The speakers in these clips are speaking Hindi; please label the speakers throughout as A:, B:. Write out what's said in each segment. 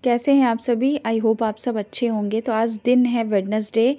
A: कैसे हैं आप सभी। आई होप आप सब अच्छे होंगे। तो आज दिन है वेडनेसडे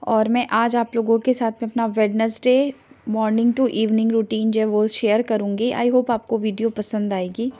A: और मैं आज आप लोगों के साथ में अपना Wednesday morning to evening routine जो है वो शेयर करूंगी। आई होप आपको वीडियो पसंद आएगी।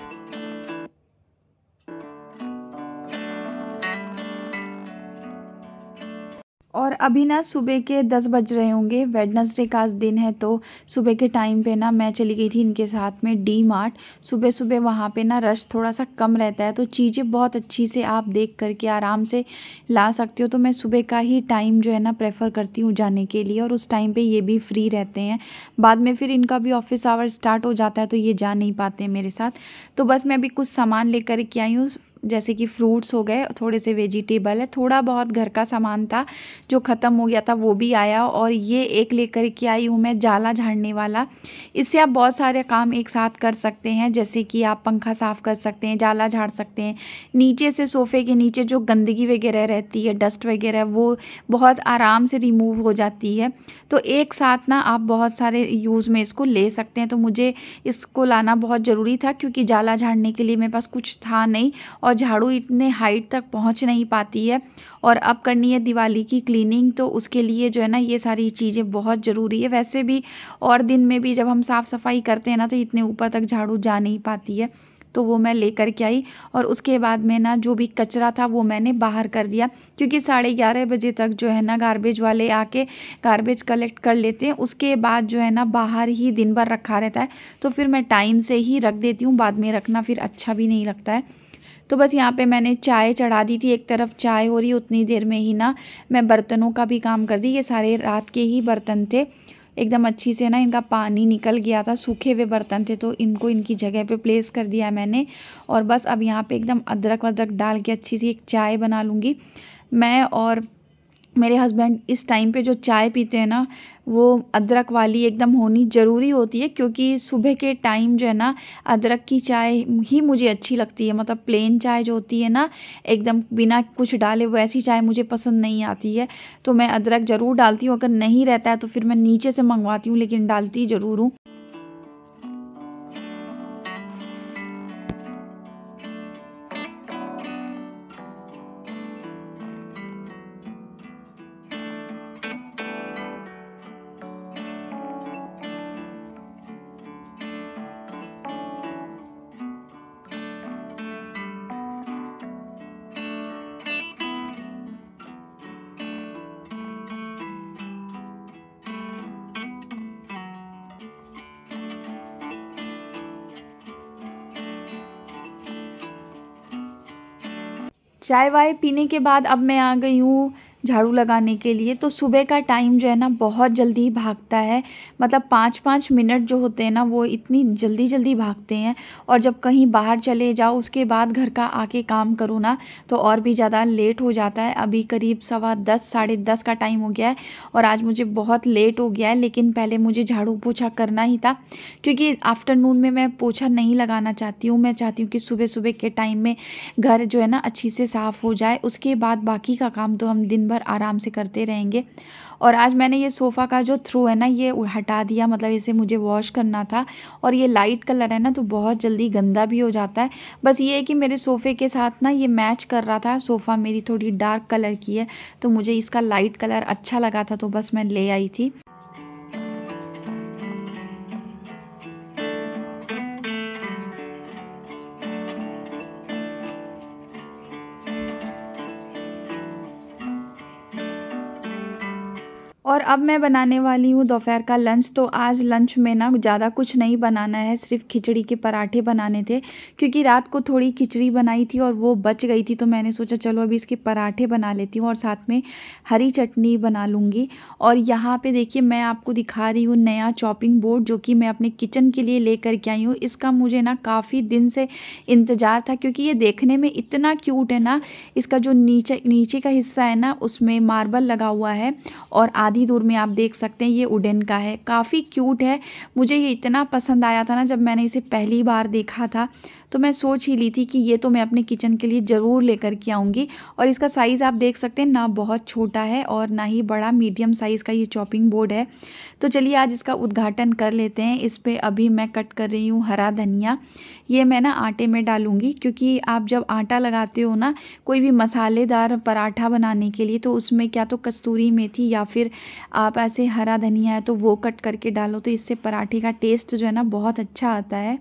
A: और अभी ना सुबह के 10 बज रहे होंगे। वेडनेसडे का आज दिन है तो सुबह के टाइम पे ना मैं चली गई थी इनके साथ में डी मार्ट। सुबह सुबह वहाँ पे ना रश थोड़ा सा कम रहता है तो चीज़ें बहुत अच्छी से आप देख करके आराम से ला सकते हो। तो मैं सुबह का ही टाइम जो है ना प्रेफर करती हूँ जाने के लिए, और उस टाइम पे ये भी फ्री रहते हैं। बाद में फिर इनका भी ऑफिस आवर स्टार्ट हो जाता है तो ये जा नहीं पाते हैं मेरे साथ। तो बस मैं अभी कुछ सामान लेकर के आई हूँ, जैसे कि फ्रूट्स हो गए, थोड़े से वेजिटेबल है, थोड़ा बहुत घर का सामान था जो ख़त्म हो गया था वो भी आया। और ये एक लेकर के आई हूँ मैं जाला झाड़ने वाला। इससे आप बहुत सारे काम एक साथ कर सकते हैं, जैसे कि आप पंखा साफ़ कर सकते हैं, जाला झाड़ सकते हैं, नीचे से सोफ़े के नीचे जो गंदगी वगैरह रहती है, डस्ट वगैरह, वो बहुत आराम से रिमूव हो जाती है। तो एक साथ ना आप बहुत सारे यूज़ में इसको ले सकते हैं। तो मुझे इसको लाना बहुत ज़रूरी था क्योंकि जाला झाड़ने के लिए मेरे पास कुछ था नहीं और झाड़ू इतने हाइट तक पहुंच नहीं पाती है। और अब करनी है दिवाली की क्लीनिंग, तो उसके लिए जो है ना ये सारी चीज़ें बहुत ज़रूरी है। वैसे भी और दिन में भी जब हम साफ़ सफाई करते हैं ना तो इतने ऊपर तक झाड़ू जा नहीं पाती है। तो वो मैं लेकर के आई और उसके बाद में ना जो भी कचरा था वो मैंने बाहर कर दिया, क्योंकि 11:30 बजे तक जो है ना गार्बेज वाले आके गार्बेज कलेक्ट कर लेते हैं। उसके बाद जो है ना बाहर ही दिन भर रखा रहता है, तो फिर मैं टाइम से ही रख देती हूँ, बाद में रखना फिर अच्छा भी नहीं लगता है। तो बस यहाँ पे मैंने चाय चढ़ा दी थी, एक तरफ चाय हो रही, उतनी देर में ही ना मैं बर्तनों का भी काम कर दी। ये सारे रात के ही बर्तन थे, एकदम अच्छी से ना इनका पानी निकल गया था, सूखे हुए बर्तन थे, तो इनको इनकी जगह पे प्लेस कर दिया है मैंने। और बस अब यहाँ पे एकदम अदरक वदरक डाल के अच्छी सी एक चाय बना लूँगी मैं। और मेरे हस्बैंड इस टाइम पे जो चाय पीते हैं ना वो अदरक वाली एकदम होनी ज़रूरी होती है, क्योंकि सुबह के टाइम जो है ना अदरक की चाय ही मुझे अच्छी लगती है। मतलब प्लेन चाय जो होती है ना एकदम बिना कुछ डाले, वैसी चाय मुझे पसंद नहीं आती है। तो मैं अदरक ज़रूर डालती हूँ, अगर नहीं रहता है तो फिर मैं नीचे से मंगवाती हूँ, लेकिन डालती ज़रूर हूँ। चाय वाय पीने के बाद अब मैं आ गई हूँ झाड़ू लगाने के लिए। तो सुबह का टाइम जो है ना बहुत जल्दी भागता है, मतलब 5-5 मिनट जो होते हैं ना वो इतनी जल्दी जल्दी भागते हैं। और जब कहीं बाहर चले जाओ उसके बाद घर का आके काम करो ना तो और भी ज़्यादा लेट हो जाता है। अभी करीब 10:15 10:30 का टाइम हो गया है और आज मुझे बहुत लेट हो गया है, लेकिन पहले मुझे झाड़ू पोछा करना ही था, क्योंकि आफ्टरनून में मैं पोछा नहीं लगाना चाहती हूँ। मैं चाहती हूँ कि सुबह सुबह के टाइम में घर जो है ना अच्छी से साफ़ हो जाए, उसके बाद बाकी का काम तो हम दिन भर आराम से करते रहेंगे। और आज मैंने ये सोफ़ा का जो थ्रो है ना ये हटा दिया, मतलब इसे मुझे वॉश करना था। और ये लाइट कलर है ना तो बहुत जल्दी गंदा भी हो जाता है। बस ये है कि मेरे सोफ़े के साथ ना ये मैच कर रहा था, सोफ़ा मेरी थोड़ी डार्क कलर की है तो मुझे इसका लाइट कलर अच्छा लगा था, तो बस मैं ले आई थी। और अब मैं बनाने वाली हूँ दोपहर का लंच। तो आज लंच में ना ज़्यादा कुछ नहीं बनाना है, सिर्फ खिचड़ी के पराठे बनाने थे, क्योंकि रात को थोड़ी खिचड़ी बनाई थी और वो बच गई थी। तो मैंने सोचा चलो अभी इसके पराठे बना लेती हूँ और साथ में हरी चटनी बना लूँगी। और यहाँ पे देखिए मैं आपको दिखा रही हूँ नया चॉपिंग बोर्ड जो कि मैं अपने किचन के लिए लेकर के आई हूँ। इसका मुझे ना काफ़ी दिन से इंतज़ार था, क्योंकि ये देखने में इतना क्यूट है ना। इसका जो नीचे नीचे का हिस्सा है ना उसमें मार्बल लगा हुआ है और आधी दूर में आप देख सकते हैं ये वुडन का है, काफ़ी क्यूट है। मुझे ये इतना पसंद आया था ना जब मैंने इसे पहली बार देखा था, तो मैं सोच ही ली थी कि ये तो मैं अपने किचन के लिए ज़रूर लेकर के आऊँगी। और इसका साइज़ आप देख सकते हैं, ना बहुत छोटा है और ना ही बड़ा, मीडियम साइज़ का ये चॉपिंग बोर्ड है। तो चलिए आज इसका उद्घाटन कर लेते हैं। इस पे अभी मैं कट कर रही हूँ हरा धनिया। ये मैं ना आटे में डालूँगी, क्योंकि आप जब आटा लगाते हो ना कोई भी मसालेदार पराठा बनाने के लिए, तो उसमें क्या तो कस्तूरी मेथी या फिर आप ऐसे हरा धनिया है तो वो कट करके डालो, तो इससे पराठे का टेस्ट जो है ना बहुत अच्छा आता है।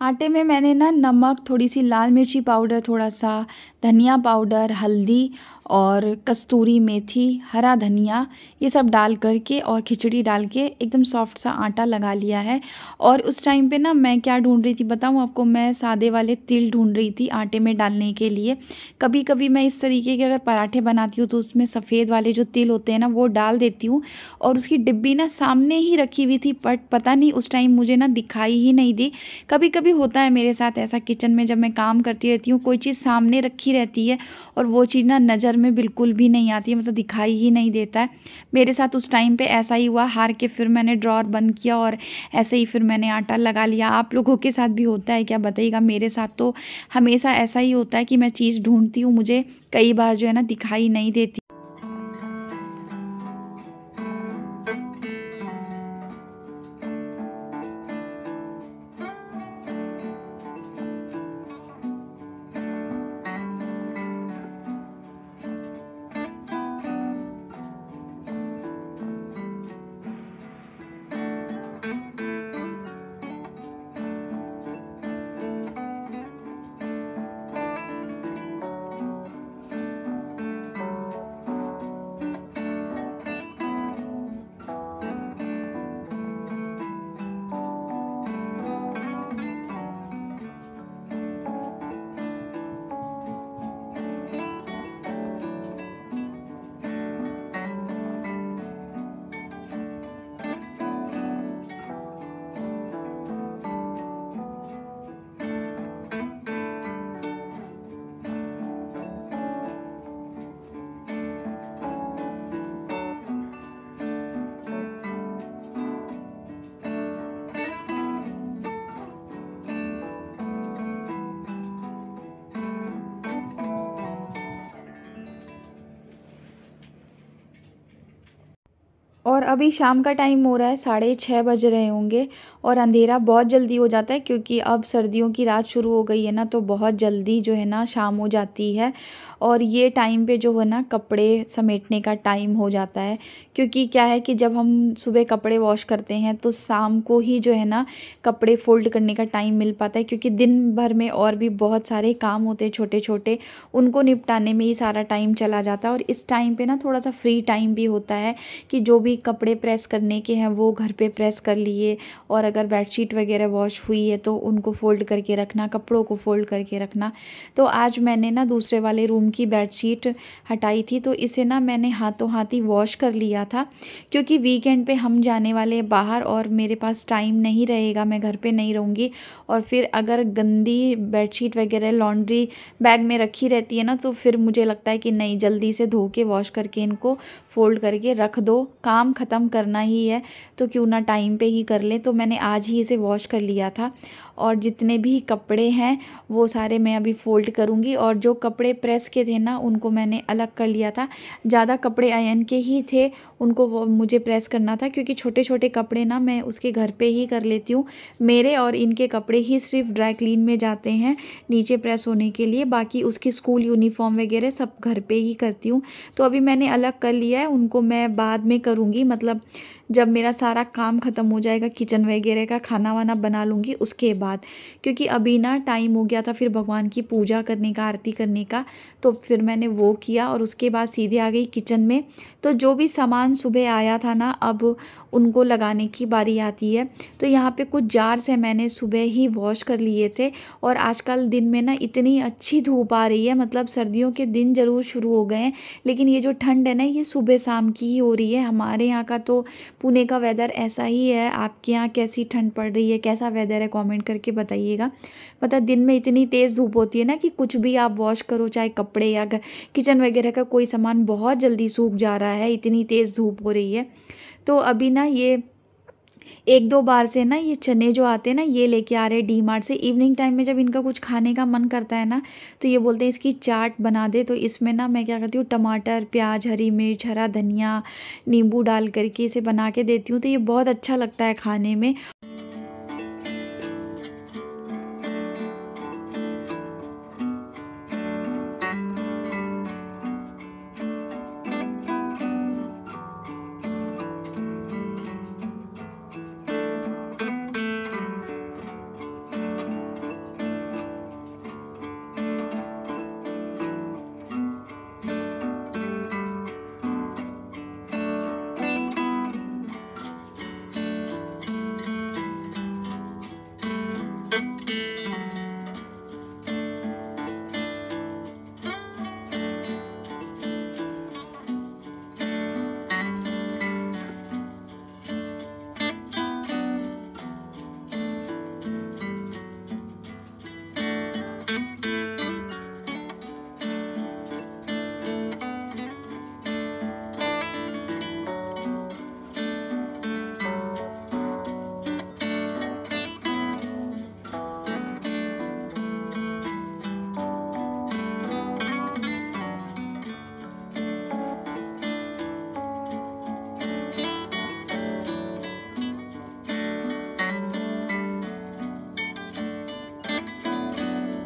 A: आटे में मैंने ना नमक, थोड़ी सी लाल मिर्ची पाउडर, थोड़ा सा धनिया पाउडर, हल्दी और कस्तूरी मेथी, हरा धनिया, ये सब डाल करके और खिचड़ी डाल के एकदम सॉफ्ट सा आटा लगा लिया है। और उस टाइम पे ना मैं क्या ढूंढ रही थी बताऊँ आपको, मैं सादे वाले तिल ढूंढ रही थी आटे में डालने के लिए। कभी कभी मैं इस तरीके के अगर पराठे बनाती हूँ तो उसमें सफ़ेद वाले जो तिल होते हैं ना वो डाल देती हूँ। और उसकी डिब्बी ना सामने ही रखी हुई थी, बट पता नहीं उस टाइम मुझे ना दिखाई ही नहीं दी। कभी कभी होता है मेरे साथ ऐसा, किचन में जब मैं काम करती रहती हूँ कोई चीज़ सामने रखी रहती है और वो चीज़ ना नज़र में बिल्कुल भी नहीं आती है, मतलब दिखाई ही नहीं देता है। मेरे साथ उस टाइम पे ऐसा ही हुआ। हार के फिर मैंने ड्रॉअर बंद किया और ऐसे ही फिर मैंने आटा लगा लिया। आप लोगों के साथ भी होता है क्या बताइएगा। मेरे साथ तो हमेशा ऐसा ही होता है कि मैं चीज़ ढूंढती हूँ, मुझे कई बार जो है ना दिखाई नहीं देती। और अभी शाम का टाइम हो रहा है, 6:30 बज रहे होंगे और अंधेरा बहुत जल्दी हो जाता है, क्योंकि अब सर्दियों की रात शुरू हो गई है ना, तो बहुत जल्दी जो है ना शाम हो जाती है। और ये टाइम पे जो है ना कपड़े समेटने का टाइम हो जाता है, क्योंकि क्या है कि जब हम सुबह कपड़े वॉश करते हैं तो शाम को ही जो है ना कपड़े फ़ोल्ड करने का टाइम मिल पाता है, क्योंकि दिन भर में और भी बहुत सारे काम होते हैं छोटे छोटे, उनको निपटाने में ही सारा टाइम चला जाता है। और इस टाइम पे ना थोड़ा सा फ्री टाइम भी होता है कि जो भी कपड़े प्रेस करने के हैं वो घर पे प्रेस कर लिए, और अगर बेडशीट वगैरह वॉश हुई है तो उनको फ़ोल्ड करके रखना, कपड़ों को फ़ोल्ड करके रखना। तो आज मैंने ना दूसरे वाले रूम की बेडशीट हटाई थी, तो इसे ना मैंने हाथों हाथ ही वॉश कर लिया था, क्योंकि वीकेंड पे हम जाने वाले बाहर और मेरे पास टाइम नहीं रहेगा, मैं घर पे नहीं रहूँगी। और फिर अगर गंदी बेडशीट वगैरह लॉन्ड्री बैग में रखी रहती है ना, तो फिर मुझे लगता है कि नहीं, जल्दी से धो के वॉश करके इनको फ़ोल्ड करके रख दो, काम ख़त्म करना ही है तो क्यों ना टाइम पे ही कर लें। तो मैंने आज ही इसे वॉश कर लिया था, और जितने भी कपड़े हैं वो सारे मैं अभी फ़ोल्ड करूँगी। और जो कपड़े प्रेस के थे ना उनको मैंने अलग कर लिया था, ज़्यादा कपड़े अयन के ही थे, उनको वो मुझे प्रेस करना था, क्योंकि छोटे छोटे कपड़े ना मैं उसके घर पे ही कर लेती हूँ। मेरे और इनके कपड़े ही सिर्फ ड्राई क्लीन में जाते हैं नीचे प्रेस होने के लिए, बाकी उसकी स्कूल यूनिफॉर्म वगैरह सब घर पे ही करती हूँ। तो अभी मैंने अलग कर लिया है, उनको मैं बाद में करूँगी। करूँगी, मतलब जब मेरा सारा काम ख़त्म हो जाएगा किचन वगैरह का, खाना वाना बना लूँगी उसके बाद। क्योंकि अभी ना टाइम हो गया था फिर भगवान की पूजा करने का, आरती करने का, तो फिर मैंने वो किया और उसके बाद सीधे आ गई किचन में। तो जो भी सामान सुबह आया था ना, अब उनको लगाने की बारी आती है। तो यहाँ पे कुछ जार्स है, मैंने सुबह ही वॉश कर लिए थे। और आजकल दिन में ना इतनी अच्छी धूप आ रही है, मतलब सर्दियों के दिन ज़रूर शुरू हो गए हैं, लेकिन ये जो ठंड है ना ये सुबह शाम की ही हो रही है। हमारे यहाँ का तो पुणे का वेदर ऐसा ही है। आपके यहाँ कैसी ठंड पड़ रही है, कैसा वेदर है, कमेंट करके बताइएगा। मतलब दिन में इतनी तेज़ धूप होती है ना कि कुछ भी आप वॉश करो, चाहे कपड़े या किचन वगैरह का कोई सामान, बहुत जल्दी सूख जा रहा है, इतनी तेज़ धूप हो रही है। तो अभी ना ये 1-2 बार से ना ये चने जो आते हैं ना ये लेके आ रहे हैं डी मार्ट से। इवनिंग टाइम में जब इनका कुछ खाने का मन करता है ना, तो ये बोलते हैं इसकी चाट बना दे। तो इसमें ना मैं क्या करती हूँ, टमाटर, प्याज, हरी मिर्च, हरा धनिया, नींबू डाल करके इसे बना के देती हूँ, तो ये बहुत अच्छा लगता है खाने में।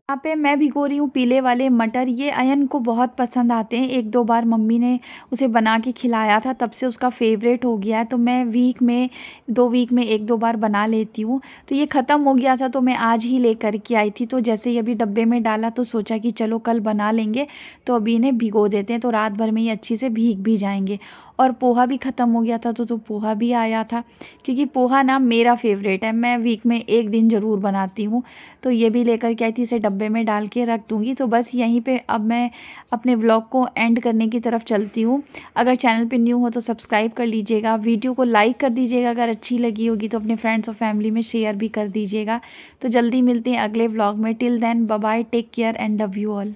A: यहाँ पे मैं भिगो रही हूँ पीले वाले मटर। ये अयन को बहुत पसंद आते हैं, 1-2 बार मम्मी ने उसे बना के खिलाया था, तब से उसका फेवरेट हो गया है। तो मैं वीक में 2 वीक में 1-2 बार बना लेती हूँ। तो ये ख़त्म हो गया था तो मैं आज ही लेकर के आई थी। तो जैसे ही अभी डब्बे में डाला तो सोचा कि चलो कल बना लेंगे, तो अभी इन्हें भिगो देते हैं, तो रात भर में ये अच्छी से भीग भी जाएंगे। और पोहा भी ख़त्म हो गया था तो पोहा भी आया था, क्योंकि पोहा ना मेरा फेवरेट है, मैं वीक में 1 दिन ज़रूर बनाती हूँ। तो ये भी लेकर के आई थी, इसे डब्बे में डाल के रख दूँगी। तो बस यहीं पे अब मैं अपने व्लॉग को एंड करने की तरफ चलती हूँ। अगर चैनल पे न्यू हो तो सब्सक्राइब कर लीजिएगा, वीडियो को लाइक कर दीजिएगा, अगर अच्छी लगी होगी तो अपने फ्रेंड्स और फैमिली में शेयर भी कर दीजिएगा। तो जल्दी मिलते हैं अगले व्लॉग में। Till then bye bye, take care and love you all.